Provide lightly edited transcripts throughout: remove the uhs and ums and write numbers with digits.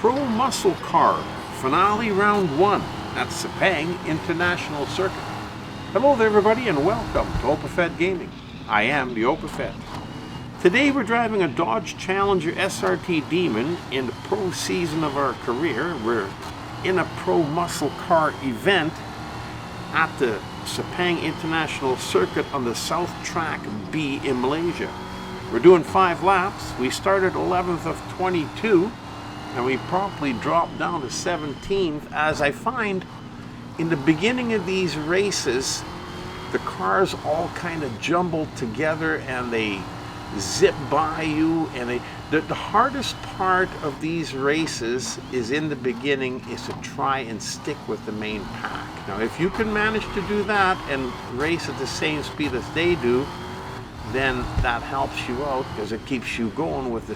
Pro Muscle Car Finale Round 1 at Sepang International Circuit. Hello there everybody and welcome to Opafed Gaming. I am the Opafed. Today we're driving a Dodge Challenger SRT Demon in the pro season of our career. We're in a pro muscle car event at the Sepang International Circuit on the South Track B in Malaysia. We're doing 5 laps. We started 11th of 22 and we promptly dropped down to 17th, as I find in the beginning of these races the cars all kind of jumble together and they zip by you, and the hardest part of these races is in the beginning is to try and stick with the main pack. Now if you can manage to do that and race at the same speed as they do, then that helps you out because it keeps you going with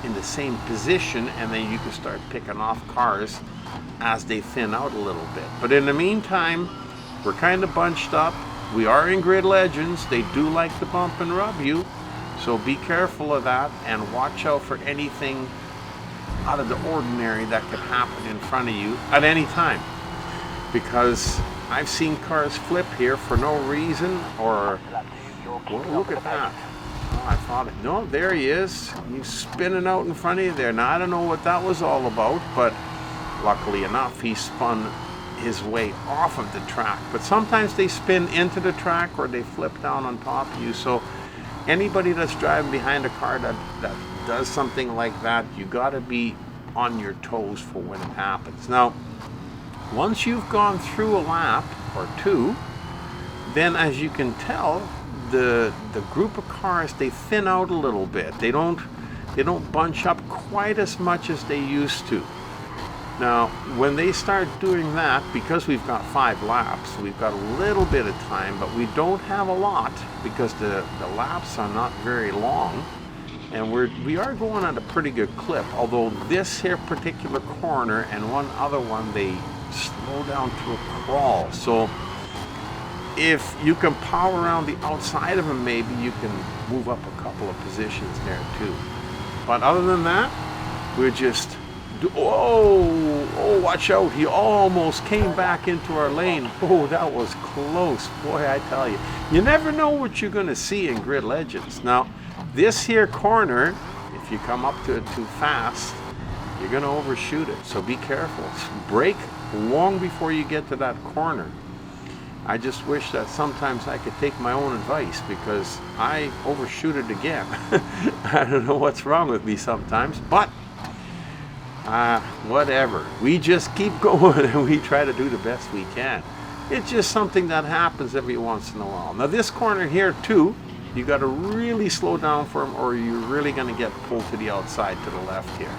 in the same position, and then you can start picking off cars as they thin out a little bit. But in the meantime, we're kind of bunched up. We are in Grid Legends. They do like to bump and rub you, so be careful of that and watch out for anything out of the ordinary that could happen in front of you at any time, because I've seen cars flip here for no reason, or well, look at that. Oh, I thought it. No, there he is. He's spinning out in front of you there. Now I don't know what that was all about, but luckily enough he spun his way off of the track. But sometimes they spin into the track or they flip down on top of you. So anybody that's driving behind a car that does something like that, you got to be on your toes for when it happens. Now once you've gone through a lap or two, then as you can tell, the group of cars, they thin out a little bit. They don't bunch up quite as much as they used to. Now when they start doing that, because we've got 5 laps, we've got a little bit of time, but we don't have a lot because the laps are not very long, and we are going at a pretty good clip. Although this here particular corner and one other one, they slow down to a crawl. So if you can power around the outside of them, maybe you can move up a couple of positions there too. But other than that, we're just oh, watch out, he almost came back into our lane. Oh, that was close. Boy, I tell you, you never know what you're going to see in Grid Legends. Now this here corner, if you come up to it too fast, you're going to overshoot it, so be careful. Brake long before you get to that corner. I just wish that sometimes I could take my own advice, because I overshoot it again. I don't know what's wrong with me sometimes, but whatever. We just keep going and we try to do the best we can. It's just something that happens every once in a while. Now this corner here too, you got to really slow down for them, or you're really going to get pulled to the outside to the left here.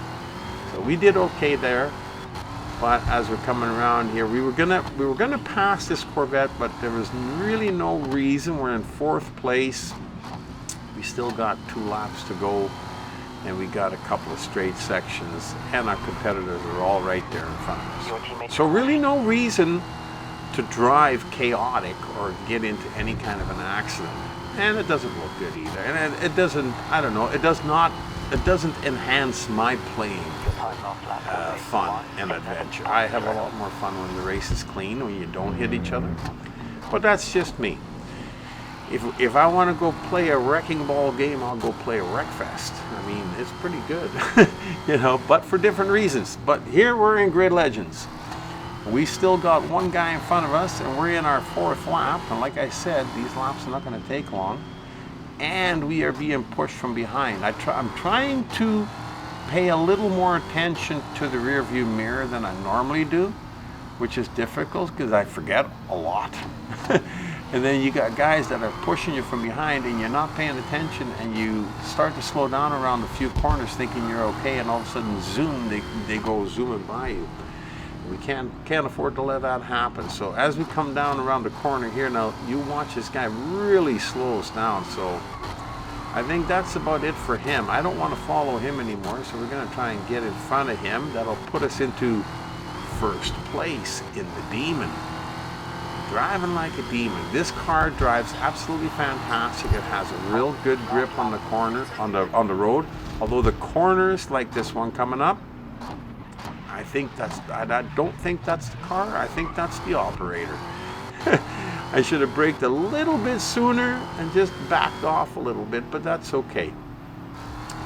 So we did okay there. But as we're coming around here, we were gonna pass this Corvette, but there was really no reason. We're in 4th place. We still got 2 laps to go, and we got a couple of straight sections, and our competitors are all right there in front of us. So really no reason to drive chaotic or get into any kind of an accident. And it doesn't look good either. And it doesn't, I don't know, it doesn't enhance my playing fun and adventure. I have a lot more fun when the race is clean, when you don't hit each other. But that's just me. If I want to go play a wrecking ball game, I'll go play a Wreckfest. I mean, it's pretty good, you know, but for different reasons. But here we're in Grid Legends. We still got one guy in front of us, and we're in our 4th lap. And like I said, these laps are not going to take long. And we are being pushed from behind. I'm trying to pay a little more attention to the rear view mirror than I normally do, which is difficult because I forget a lot. And then you got guys that are pushing you from behind and you're not paying attention, and you start to slow down around a few corners thinking you're okay, and all of a sudden zoom, they go zooming by you. We can't afford to let that happen. So as we come down around the corner here now, you watch this guy really slows down. So I think that's about it for him. I don't want to follow him anymore, so we're going to try and get in front of him. That'll put us into 1st place in the Demon. Driving like a demon. This car drives absolutely fantastic. It has a real good grip on the corner, on the road. Although the corners like this one coming up, I don't think that's the car. I think that's the operator. I should have braked a little bit sooner and just backed off a little bit, but that's okay.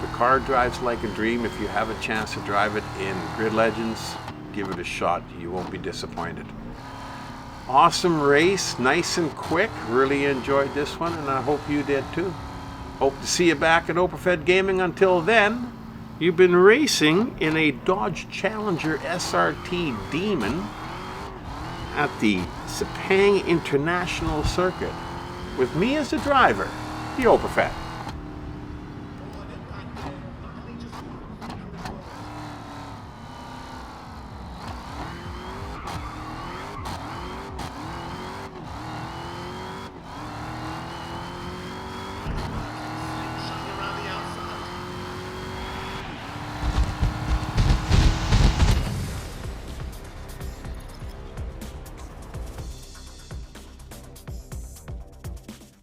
The car drives like a dream. If you have a chance to drive it in Grid Legends, give it a shot. You won't be disappointed. Awesome race, nice and quick. Really enjoyed this one, and I hope you did too. Hope to see you back at OpaFed Gaming. Until then, you've been racing in a Dodge Challenger SRT Demon at the Sepang International Circuit with me as the driver, the OpaFed.